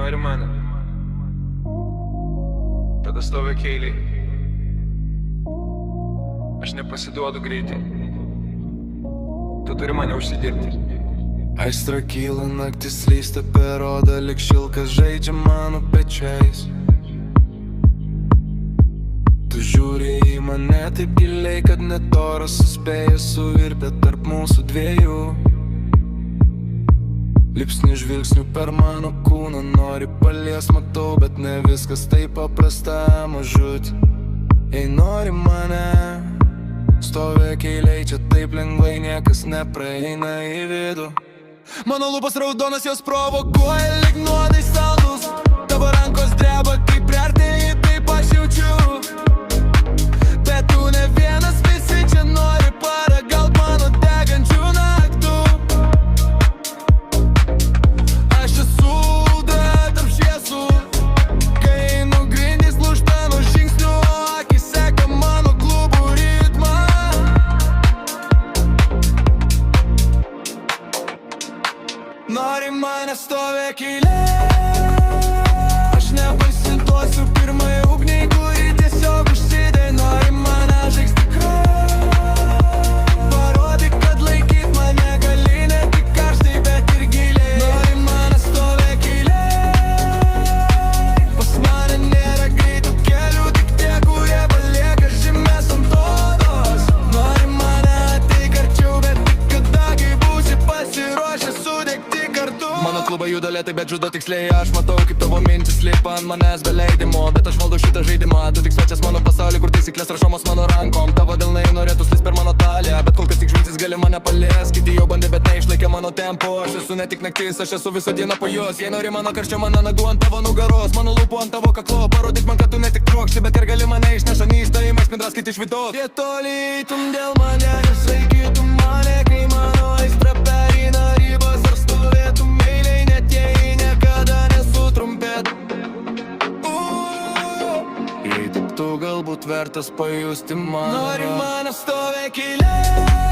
nori mane, tada stovi keiliai. Aš nepasiduodu greitai, tu turi mane užsidirbti. Aistra kyla, naktis slysta per odą, lyg šilkas žaidžia mano pečiais. Tu žiūri į mane taip giliai, kad net oras suspėja suvirpėt tarp mūsų dviejų. Lipsnių žvilgsnių per mano kūną nori palies, matau, bet ne viskas taip paprasta, mažut. Jei nori mane, stovėk eiliai, čia taip lengvai niekas nepraeina į vidų. Mano lūpos raudonas, jos provokuoja lyg nuodai saldus. Tavo rankos dreba, kai priartėji, taip aš jaučiu. Bet tu ne vienas, visi čia nori paragaut mano degančių naktų. Aš esu tarp šviesų, kai einu grindys lūžta nuo žingsnių, o akis seka mano klubų ritmą. Nori mane, stovėk eilėj, aš nepasiduosiu pirmai ugniai, kuri tiesiog užsidė. Nori mane, žaiks tikrai, parodyk, kad laikyt mane gali ne tik karštai, bet ir giliai. Nori mane, stovėk eilėj, pas mane nėra greitų kelių, tik tie, kurie palieka žymės ant odos. Nori mane, ateik arčiau, bet tik kada, kai būsi pasiruošęs sudegti kartu. Mano klubai juda lėtai, bet žudo tiksliai. Aš matau, kaip tavo mintis lipa ant manęs be leidimo, bet aš valdau šitą žaidimą. Tu tik svečias mano pasaulį, kur taisyklės rašomos mano rankom. Tavo delnai norėtų slyst per mano taliją, bet kol kas tik žvilgsnis gali mane palies. Kiti jau bandė, bet neišlaikė mano tempo. Aš esu ne tik naktis, aš esu visą dieną po jos. Jei nori mano karščio, mano nagų ant tavo nugaros, mano lūpų ant tavo kaklo. Parodyk man, kad tu ne tik trokšti, bet ir gali mane išneša neįstojimą, spindraskit iš vidaus. Jie toli eitum dėl manęs, laikytum mane, kai mano aistra pereina ribas. Ar stovėtum eiliai, net jei niekada nesutrumpėt. Jei tik tu galbūt vertas pajusti mane. Nori mane, stovėk eilėj,